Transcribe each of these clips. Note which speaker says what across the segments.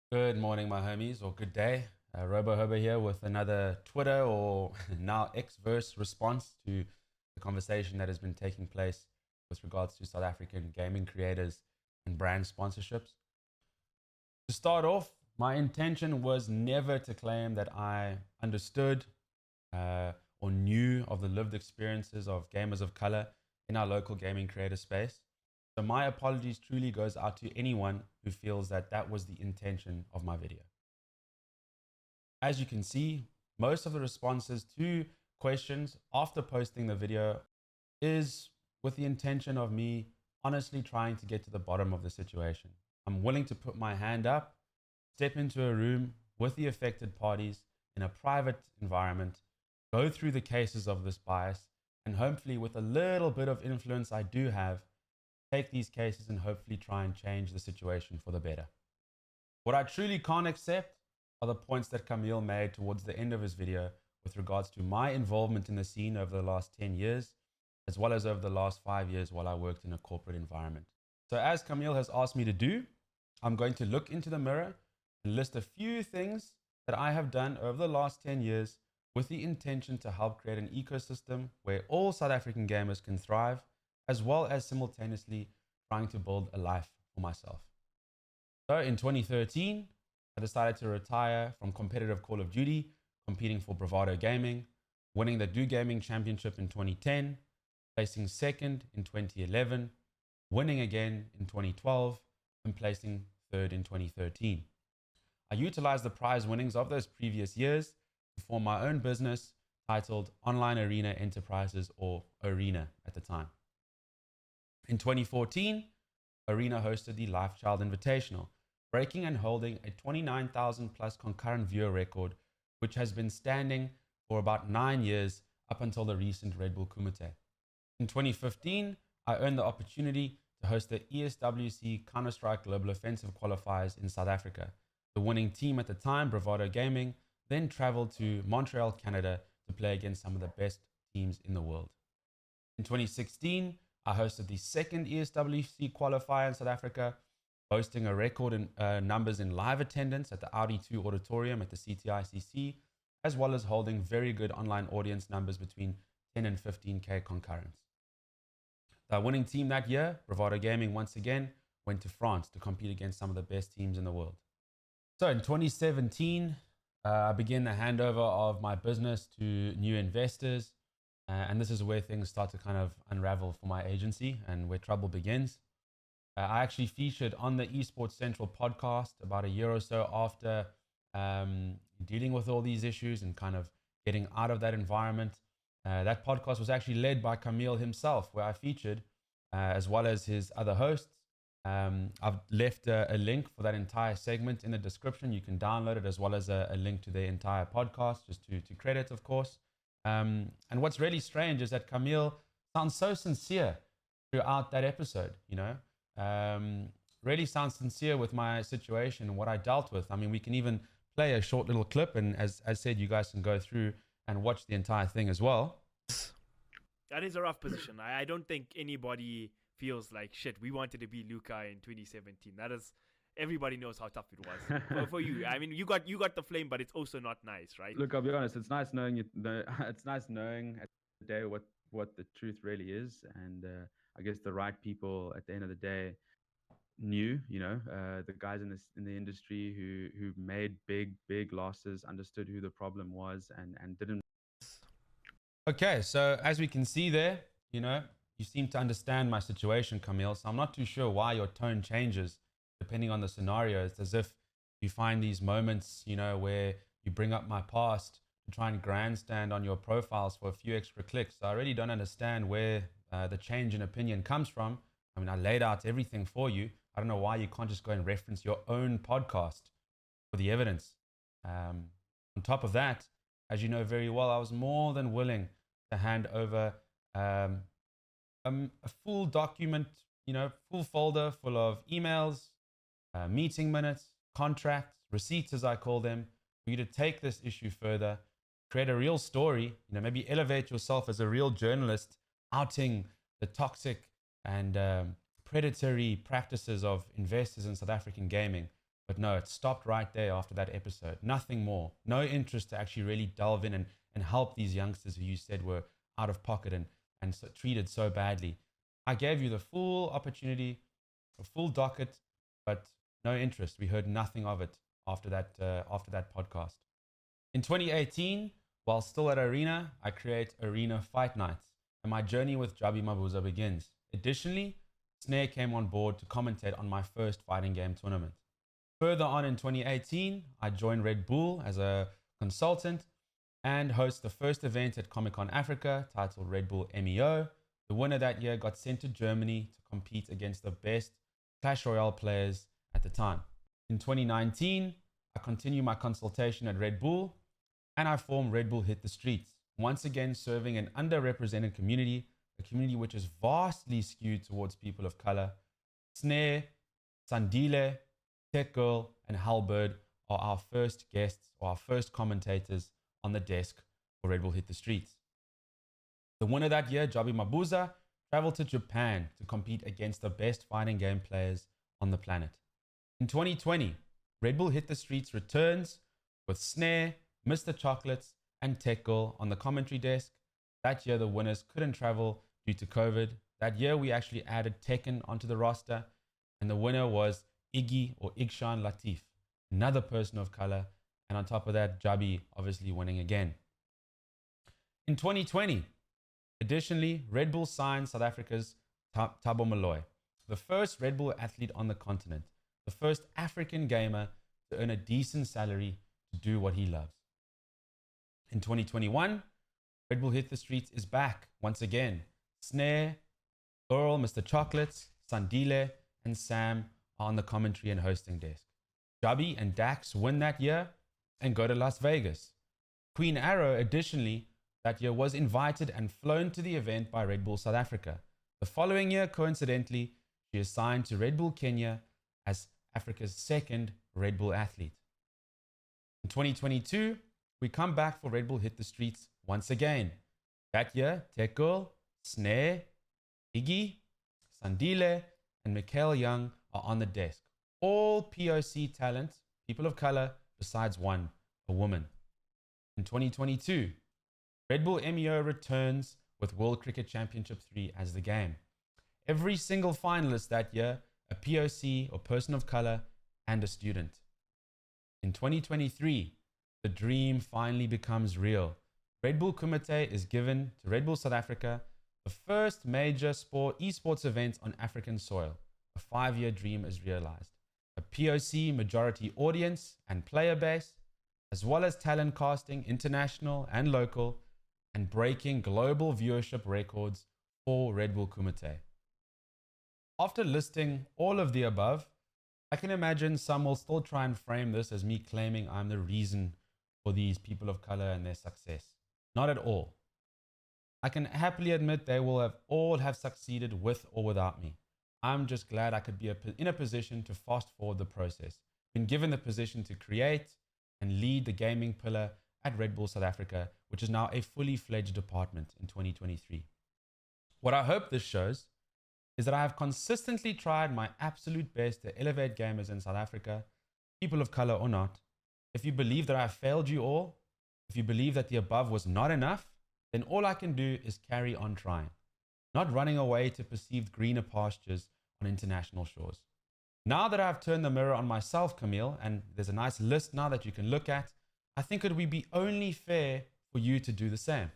Speaker 1: Good morning, my homies, or good day. Robo Hobo here with another Twitter or now Xverse response to the conversation that has been taking place with regards to South African gaming creators and brand sponsorships. To start off, my intention was never to claim that I understood or knew of the lived experiences of gamers of color in our local gaming creator space. So my apologies truly goes out to anyone who feels that that was the intention of my video. As you can see, most of the responses to questions after posting the video is with the intention of me honestly trying to get to the bottom of the situation. I'm willing to put my hand up, step into a room with the affected parties in a private environment, go through the cases of this bias, and hopefully with a little bit of influence I do have, take these cases and hopefully try and change the situation for the better. What I truly can't accept are the points that Camille made towards the end of his video with regards to my involvement in the scene over the last 10 years, as well as over the last 5 years while I worked in a corporate environment. So as Camille has asked me to do, I'm going to look into the mirror and list a few things that I have done over the last 10 years with the intention to help create an ecosystem where all South African gamers can thrive, as well as simultaneously trying to build a life for myself. So in 2013, I decided to retire from competitive Call of Duty, competing for Bravado Gaming, winning the Do Gaming Championship in 2010, placing second in 2011, winning again in 2012, and placing third in 2013. I utilized the prize winnings of those previous years to form my own business titled Online Arena Enterprises, or Arena at the time. In 2014, Arena hosted the Life Child Invitational, breaking and holding a 29,000 plus concurrent viewer record, which has been standing for about 9 years up until the recent Red Bull Kumite. In 2015, I earned the opportunity to host the ESWC Counter-Strike Global Offensive Qualifiers in South Africa. The winning team at the time, Bravado Gaming, then traveled to Montreal, Canada to play against some of the best teams in the world. In 2016, I hosted the second ESWC qualifier in South Africa, boasting a record in numbers in live attendance at the Audi 2 Auditorium at the CTICC, as well as holding very good online audience numbers between 10 and 15K concurrents. The winning team that year, Bravado Gaming, once again went to France to compete against some of the best teams in the world. So in 2017, I began the handover of my business to new investors. And this is where things start to kind of unravel for my agency and where trouble begins. I actually featured on the Esports Central podcast about a year or so after dealing with all these issues and kind of getting out of that environment. That podcast was actually led by Camille himself, where I featured, as well as his other hosts. I've left a link for that entire segment in the description. You can download it, as well as a link to the entire podcast, just to credit, of course. And what's really strange is that Camille sounds so sincere throughout that episode, really sounds sincere with my situation and what I dealt with. I mean, we can even play a short little clip, and as said, you guys can go through and watch the entire thing as well.
Speaker 2: That is a rough position. I don't think anybody feels like shit. We wanted to be Luca in 2017. That is, everybody knows how tough it was for you. I mean, you got the flame, but it's also not nice, right?
Speaker 3: Look, I'll be honest. It's nice knowing it's nice knowing at the day what the truth really is, and I guess the right people at the end of the day knew. The guys in the industry who made big losses, understood who the problem was, and didn't.
Speaker 1: Okay, so as we can see there, you seem to understand my situation, Camille. So I'm not too sure why your tone changes depending on the scenario. It's as if you find these moments, where you bring up my past to try and grandstand on your profiles for a few extra clicks. So I really don't understand where the change in opinion comes from. I mean, I laid out everything for you. I don't know why you can't just go and reference your own podcast for the evidence. On top of that, as you know very well, I was more than willing to hand over a full document, full folder full of emails, meeting minutes, contracts, receipts, as I call them, for you to take this issue further, create a real story, maybe elevate yourself as a real journalist, outing the toxic and predatory practices of investors in South African gaming. But no, it stopped right there after that episode. Nothing more. No interest to actually really delve in and help these youngsters who you said were out of pocket and so, treated so badly. I gave you the full opportunity, a full docket, but no interest. We heard nothing of it after that podcast. In 2018, while still at Arena, I create Arena Fight Nights, and my journey with Jabi Mabuza begins. Additionally, Snare came on board to commentate on my first fighting game tournament. Further on in 2018, I joined Red Bull as a consultant and host the first event at Comic-Con Africa titled Red Bull MEO. The winner that year got sent to Germany to compete against the best Clash Royale players at the time. In 2019, I continue my consultation at Red Bull and I form Red Bull Hit the Streets, once again serving an underrepresented community, a community which is vastly skewed towards people of color. Snare, Sandile, Tech Girl, and Halberd are our first guests or our first commentators on the desk for Red Bull Hit the Streets. The winner that year, Jabi Mabuza, traveled to Japan to compete against the best fighting game players on the planet. In 2020, Red Bull Hit the Streets returns with Snare, Mr. Chocolates, and Tech Girl on the commentary desk. That year, the winners couldn't travel due to COVID. That year, we actually added Tekken onto the roster, and the winner was Iggy or Igshan Latif, another person of color, and on top of that, Jabi obviously winning again. In 2020, additionally, Red Bull signed South Africa's Thabo Moloi, the first Red Bull athlete on the continent, the first African gamer to earn a decent salary to do what he loves. In 2021, Red Bull Hit the Streets is back once again. Snare, Earl, Mr. Chocolates, Sandile, and Sam are on the commentary and hosting desk. Jabi and Dax win that year and go to Las Vegas. Queen Arrow, additionally, that year was invited and flown to the event by Red Bull South Africa. The following year, coincidentally, she is signed to Red Bull Kenya as Africa's second Red Bull athlete. In 2022, we come back for Red Bull Hit the Streets once again. That year, Tech Girl, Snare, Iggy, Sandile, and Mikhail Young are on the desk. All POC talent, people of color, besides one, a woman. In 2022, Red Bull MEO returns with World Cricket Championship 3 as the game. Every single finalist that year, a POC or person of color, and a student. In 2023, the dream finally becomes real. Red Bull Kumite is given to Red Bull South Africa, the first major esports event on African soil. A 5-year dream is realized. A POC majority audience and player base, as well as talent casting, international and local, and breaking global viewership records for Red Bull Kumite. After listing all of the above, I can imagine some will still try and frame this as me claiming I'm the reason for these people of color and their success. Not at all. I can happily admit they will all have succeeded with or without me. I'm just glad I could be in a position to fast forward the process. Been given the position to create and lead the gaming pillar at Red Bull South Africa, which is now a fully fledged department in 2023. What I hope this shows is that I have consistently tried my absolute best to elevate gamers in South Africa, people of color or not. If you believe that I have failed you all, if you believe that the above was not enough, then all I can do is carry on trying, not running away to perceived greener pastures on international shores. Now that I've turned the mirror on myself, Camille, and there's a nice list now that you can look at, I think it would be only fair for you to do the same.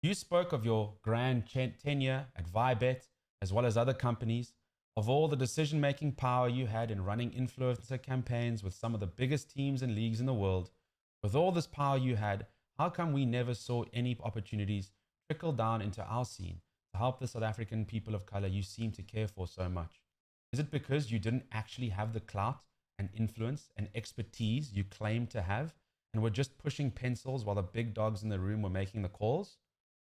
Speaker 1: You spoke of your grand tenure at Vibet, as well as other companies, of all the decision-making power you had in running influencer campaigns with some of the biggest teams and leagues in the world. With all this power you had, how come we never saw any opportunities trickle down into our scene to help the South African people of color you seem to care for so much? Is it because you didn't actually have the clout and influence and expertise you claimed to have and were just pushing pencils while the big dogs in the room were making the calls?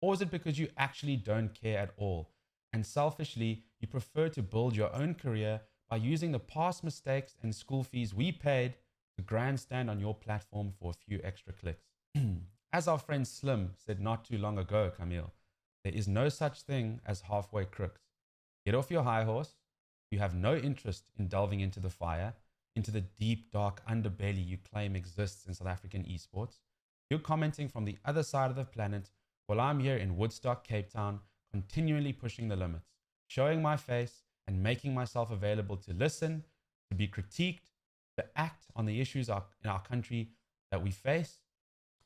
Speaker 1: Or is it because you actually don't care at all and selfishly you prefer to build your own career by using the past mistakes and school fees we paid to grandstand on your platform for a few extra clicks? As our friend Slim said not too long ago, Camille, there is no such thing as halfway crooks. Get off your high horse. You have no interest in delving into the fire. into the deep, dark underbelly you claim exists in South African esports. You're commenting from the other side of the planet while I'm here in Woodstock, Cape Town, continually pushing the limits, showing my face and making myself available to listen, to be critiqued, to act on the issues in our country that we face,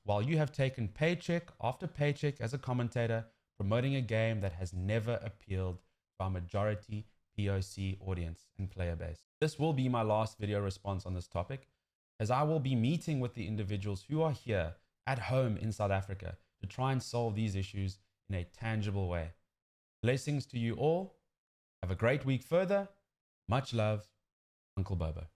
Speaker 1: while you have taken paycheck after paycheck as a commentator, promoting a game that has never appealed to our majority POC audience and player base. This will be my last video response on this topic, as I will be meeting with the individuals who are here at home in South Africa to try and solve these issues in a tangible way. Blessings to you all. Have a great week further. Much love, Uncle Bobo.